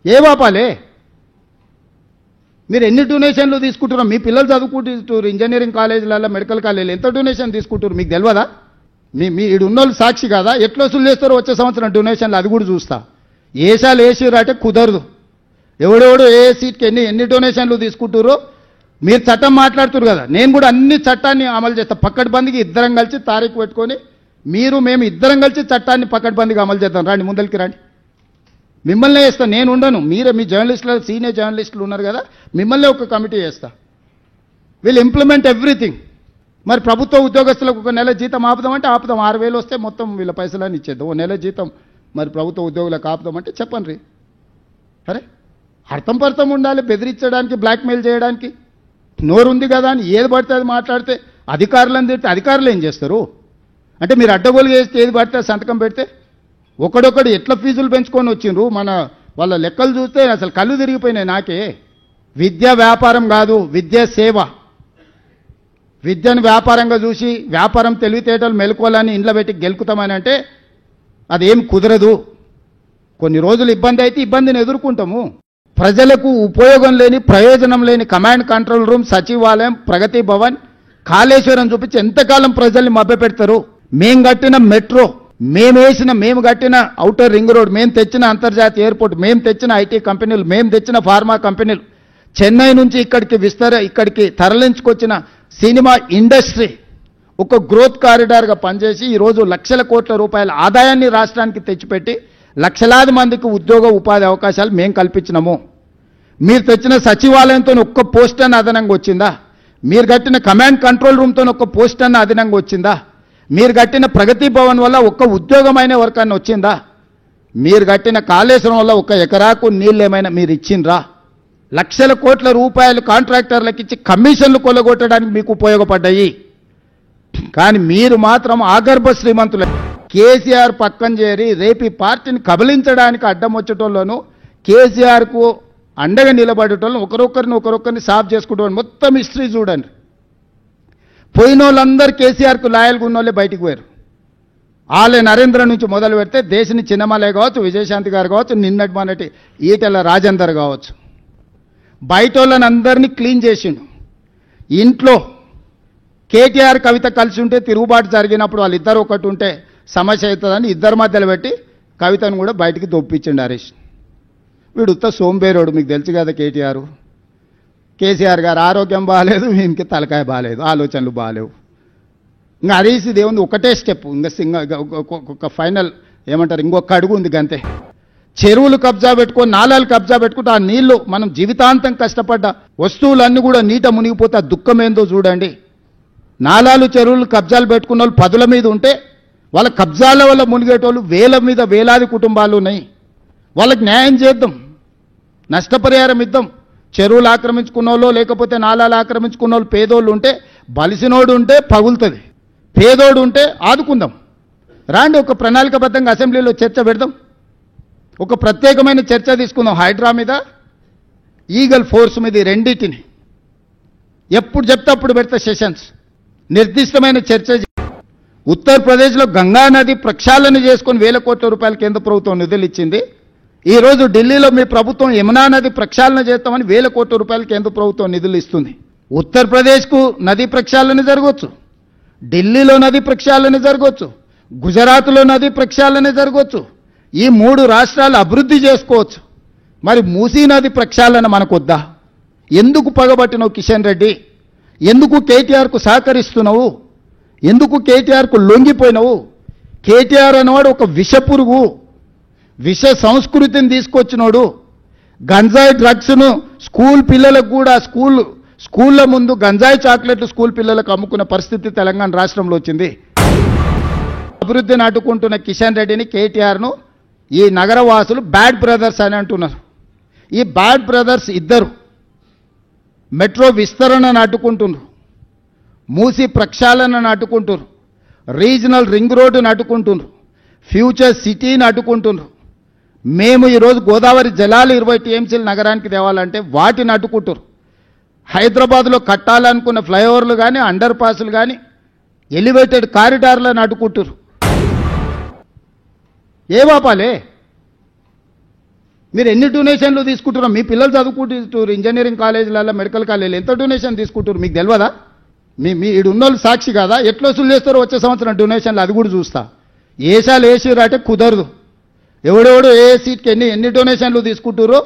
ఏ వాపాలే? మీరు ఎన్ని డొనేషన్లు తీసుకుంటున్నారు? మీ పిల్లలు చదువుకుంటున్నారు ఇంజనీరింగ్ కాలేజీలలో, మెడికల్ కాలేజీలో ఎంత డొనేషన్ తీసుకుంటారు మీకు తెలియదా? మీ ఈడున్నోళ్ళు సాక్షి కాదా? ఎట్లా వసూలు చేస్తారో వచ్చే సంవత్సరం డొనేషన్లు అది కూడా చూస్తా. ఏసాలు వేసిరంటే కుదరదు. ఎవడెవడు ఏ సీట్కి ఎన్ని డొనేషన్లు తీసుకుంటారో మీరు చట్టం మాట్లాడుతున్నారు కదా, నేను కూడా అన్ని చట్టాన్ని అమలు చేస్తా. పక్కడ్బందీకి ఇద్దరం కలిసి తారీఖు పెట్టుకొని మేము ఇద్దరం కలిసి చట్టాన్ని పక్కడ్బందీగా అమలు చేద్దాం. రండి, ముందరికి రండి. మిమ్మల్నే వేస్తా, నేను ఉండను. మీరే మీ జర్నలిస్టులు, సీనియర్ జర్నలిస్టులు ఉన్నారు కదా, మిమ్మల్నే ఒక కమిటీ చేస్తా. వీళ్ళు ఇంప్లిమెంట్ ఎవ్రీథింగ్. మరి ప్రభుత్వ ఉద్యోగస్తులకు ఒక నెల జీతం ఆపుదామంటే ఆపుదాం. 6,000 వస్తే మొత్తం వీళ్ళ పైసలన్నీ ఇచ్చేద్దాం. ఓ నెల జీతం మరి ప్రభుత్వ ఉద్యోగులకు ఆపుదామంటే చెప్పండి. అరే అర్థం ఉండాలి. బెదిరించడానికి, బ్లాక్మెయిల్ చేయడానికి నోరుంది కదా అని ఏది పడితే అది మాట్లాడితే అధికారులను తిడితే అధికారులు ఏం చేస్తారు? అంటే మీరు అడ్డగోలు చేస్తే ఏది పడితే సంతకం పెడితే ఒకడొకడు ఎట్లా ఫీజులు పెంచుకొని వచ్చిండ్రు. వాళ్ళ లెక్కలు చూస్తే అసలు కళ్ళు తిరిగిపోయినాయి నాకే. విద్య వ్యాపారం కాదు, విద్య సేవ. విద్యను వ్యాపారంగా చూసి వ్యాపారం తెలివితేటలు మెలుకోవాలని ఇంట్లో పెట్టి గెలుకుతామని అంటే అదేం కుదరదు. కొన్ని రోజులు ఇబ్బంది అయితే ఇబ్బందిని ఎదుర్కొంటాము. ప్రజలకు ఉపయోగం లేని, ప్రయోజనం లేని కమాండ్ కంట్రోల్ రూమ్, సచివాలయం, ప్రగతి భవన్, కాళేశ్వరం చూపించి ఎంతకాలం ప్రజల్ని మభ్యపెడతారు? మేం కట్టిన మెట్రో, మేము కట్టిన ఔటర్ రింగ్ రోడ్, మేము తెచ్చిన అంతర్జాతీయ ఎయిర్పోర్ట్, మేము తెచ్చిన ఐటీ కంపెనీలు, మేము తెచ్చిన ఫార్మా కంపెనీలు, చెన్నై నుంచి ఇక్కడికి తరలించుకొచ్చిన సినిమా ఇండస్ట్రీ ఒక గ్రోత్ కారిడార్గా పనిచేసి ఈరోజు లక్షల కోట్ల రూపాయల ఆదాయాన్ని రాష్ట్రానికి తెచ్చిపెట్టి లక్షలాది మందికి ఉద్యోగ ఉపాధి అవకాశాలు మేము కల్పించినాము. మీరు తెచ్చిన సచివాలయంతో ఒక్క పోస్ట్ అన్న అదనంగా వచ్చిందా? మీరు కట్టిన కమాండ్ కంట్రోల్ రూమ్తో ఒక్క పోస్ట్ అన్న అదనంగా వచ్చిందా? మీరు కట్టిన ప్రగతి భవన్ వల్ల ఒక్క ఉద్యోగమైన వర్కాన్ని వచ్చిందా? మీరు కట్టిన కాళేశ్వరం వల్ల ఒక్క ఎకరాకు నీళ్ళు ఏమైనా మీరు ఇచ్చిండ్రా? లక్షల కోట్ల రూపాయలు కాంట్రాక్టర్లకు ఇచ్చి కమిషన్లు కొల్లగొట్టడానికి మీకు ఉపయోగపడ్డాయి. కానీ మీరు మాత్రం ఆగర్భ శ్రీమంతులు. కేసీఆర్ పక్కన చేరి రేపు ఈ పార్టీని కబలించడానికి అడ్డం వచ్చేటోళ్ళను, కేసీఆర్కు అండగా నిలబడేటోళ్ళను ఒకరొకరిని సాఫ్ చేసుకుంటాం. మొత్తం హిస్టరీ చూడండి. పోయిన వాళ్ళందరూ కేసీఆర్కు లాయల్గా ఉన్న వాళ్ళే బయటికి పోయారు. ఆలయ నరేంద్ర నుంచి మొదలు పెడితే దేశని చిన్నమలే కావచ్చు, విజయశాంతి గారు కావచ్చు, నిన్నటి మొన్నటి ఈటెల రాజేందర్ కావచ్చు, బయట వాళ్ళని అందరినీ క్లీన్ చేసిండు. ఇంట్లో కేటీఆర్ కవిత కలిసి ఉంటే తిరుగుబాటు జరిగినప్పుడు వాళ్ళిద్దరు ఒకటి ఉంటే సమస్య అవుతుందని ఇద్దరి మధ్యలో పెట్టి కవితను కూడా బయటికి దొప్పించండి హరీష్. వీడు ఉత్త సోంబేరోడు, మీకు తెలుసు కదా. కేసీఆర్ గారు ఆరోగ్యం బాగాలేదు, వీనికి తలకాయ బాగాలేదు, ఆలోచనలు బాగాలేవు. ఇంకా హరీష్ దేవుంది ఒకటే స్టెప్, ఒక ఫైనల్ ఏమంటారు, ఇంకొక అడుగు ఉంది గంతే. చెరువులు కబ్జా పెట్టుకొని, నాలాలు కబ్జా పెట్టుకుంటే ఆ నీళ్లు మనం జీవితాంతం కష్టపడ్డ వస్తువులన్నీ కూడా నీట మునిగిపోతే ఆ దుఃఖం ఏందో చూడండి. నాలాలు, చెరువులు కబ్జాలు పెట్టుకున్న వాళ్ళు 10ల మీద ఉంటే వాళ్ళ కబ్జాల వల్ల మునిగేటోళ్ళు వేలాది కుటుంబాలు ఉన్నాయి. వాళ్ళకి న్యాయం చేద్దాం, నష్టపరిహారం ఇద్దాం. చెరువులు ఆక్రమించుకున్న వాళ్ళు, లేకపోతే నాలాలు ఆక్రమించుకున్న వాళ్ళు పేదోళ్ళు ఉంటే, బలిసినోడు ఉంటే పగులుతుంది, పేదోడు ఉంటే ఆదుకుందాం. రాండి, ఒక ప్రణాళికబద్ధంగా అసెంబ్లీలో చర్చ పెడదాం. ఒక ప్రత్యేకమైన చర్చ తీసుకుందాం. హైడ్రా మీద, ఈగల్ ఫోర్స్ మీద, రెండింటిని ఎప్పుడు చెప్తే అప్పుడు పెడతా సెషన్స్. నిర్దిష్టమైన చర్చ. ఉత్తరప్రదేశ్లో గంగా నది ప్రక్షాళన చేసుకొని 1,000 కోట్ల రూపాయలు కేంద్ర ప్రభుత్వం నిధులు ఇచ్చింది. ఈరోజు ఢిల్లీలో మీ ప్రభుత్వం యమునా నది ప్రక్షాళన చేస్తామని 1,000 కోట్ల రూపాయలు కేంద్ర ప్రభుత్వం నిధులు ఇస్తుంది. ఉత్తరప్రదేశ్కు నది ప్రక్షాళన జరగవచ్చు, ఢిల్లీలో నది ప్రక్షాళన జరగవచ్చు, గుజరాత్లో నది ప్రక్షాళన జరగవచ్చు. ఈ 3 రాష్ట్రాలు అభివృద్ధి చేసుకోవచ్చు. మరి మూసీ నది ప్రక్షాళన మనకొద్దా? ఎందుకు పగబట్టినావు కిషన్ రెడ్డి? ఎందుకు కేటీఆర్కు సహకరిస్తున్నావు? ఎందుకు కేటీఆర్కు లొంగిపోయినావు? కేటీఆర్ అనేవాడు ఒక విషపురుగు, విష సంస్కృతిని తీసుకొచ్చినోడు. గంజాయి డ్రగ్స్ను స్కూల్ పిల్లలకు కూడా స్కూళ్ళ ముందు గంజాయి చాక్లెట్లు స్కూల్ పిల్లలకు అమ్ముకున్న పరిస్థితి తెలంగాణ రాష్ట్రంలో వచ్చింది. అభివృద్ధిని అడ్డుకుంటున్న కిషన్ రెడ్డిని, కేటీఆర్ను ఈ నగరవాసులు బ్యాడ్ బ్రదర్స్ అని అంటున్నారు. ఈ బ్యాడ్ బ్రదర్స్ ఇద్దరు మెట్రో విస్తరణను అడ్డుకుంటున్నారు, మూసి ప్రక్షాళనను అడ్డుకుంటున్నారు, రీజనల్ రింగ్ రోడ్డును అడ్డుకుంటున్నారు, ఫ్యూచర్ సిటీని అడ్డుకుంటున్నారు. మేము ఈరోజు గోదావరి జలాలు 20 టీఎంసీలు నగరానికి తేవాలంటే వాటిని అడ్డుకుంటారు. హైదరాబాద్లో కట్టాలనుకున్న ఫ్లైఓవర్లు కానీ, అండర్ పాస్లు కానీ, ఎలివేటెడ్ కారిడార్లను అడ్డుకుంటారు. ఏ వాపాలే? మీరు ఎన్ని డొనేషన్లు తీసుకుంటున్నారు? మీ పిల్లలు చదువుకుంటున్నారు ఇంజనీరింగ్ కాలేజీలలో, మెడికల్ కాలేజీలు, ఎంత డొనేషన్ తీసుకుంటారు మీకు తెలియదా? మీ ఈడున్నోళ్ళు సాక్షి కాదా? ఎట్లా వసూలు చేస్తారో వచ్చే సంవత్సరం డొనేషన్లు అది కూడా చూస్తా. ఏసాలు వేసిర్రు అంటే కుదరదు. ఎవడెవడు ఏ సీట్కి ఎన్ని డొనేషన్లు తీసుకుంటారో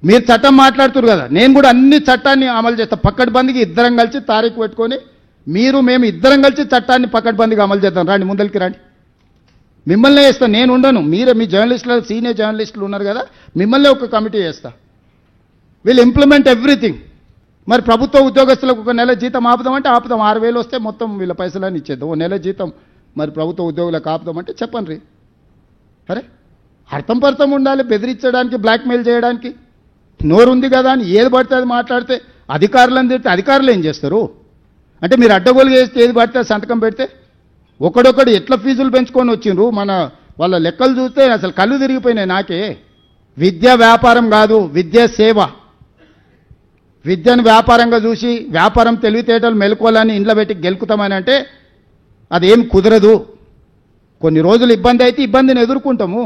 మీరు చట్టం మాట్లాడుతున్నారు కదా, నేను కూడా అన్ని చట్టాన్ని అమలు చేస్తా. పక్కడ్బందీకి ఇద్దరం కలిసి తారీఖు పెట్టుకొని మేము ఇద్దరం కలిసి చట్టాన్ని పక్కడ్బందీగా అమలు చేద్దాం. రండి, ముందరికి రండి. మిమ్మల్నే వేస్తాను, నేను ఉండను. మీరే మీ జర్నలిస్టులు, సీనియర్ జర్నలిస్టులు ఉన్నారు కదా, మిమ్మల్నే ఒక కమిటీ చేస్తా. వీళ్ళు ఇంప్లిమెంట్ ఎవ్రీథింగ్. మరి ప్రభుత్వ ఉద్యోగస్తులకు ఒక నెల జీతం ఆపుదామంటే ఆపుదాం. 6,000 వస్తే మొత్తం వీళ్ళ పైసలన్నీ ఇచ్చేద్దాం. ఓ నెల జీతం మరి ప్రభుత్వ ఉద్యోగులకు ఆపుదామంటే చెప్పండి రీ. అరే అర్థం పర్థం ఉండాలి. బెదిరించడానికి, బ్లాక్మెయిల్ చేయడానికి నోరు ఉంది కదా అని ఏది పడితే అది మాట్లాడితే అధికారులను తిడితే అధికారులు ఏం చేస్తారు? అంటే మీరు అడ్డగోలుగా వేస్తే ఏది పడితే సంతకం పెడితే ఒకడొకడు ఎట్లా ఫీజులు పెంచుకొని వచ్చిండ్రు. వాళ్ళ లెక్కలు చూస్తే అసలు కళ్ళు తిరిగిపోయినాయి నాకే. విద్య వ్యాపారం కాదు, విద్య సేవ. విద్యను వ్యాపారంగా చూసి వ్యాపారం తెలివితేటలు మెలుకోవాలని ఇంట్లో పెట్టి గెలుకుతామని అంటే అదేం కుదరదు. కొన్ని రోజులు ఇబ్బంది అయితే ఇబ్బందిని ఎదుర్కొంటాము.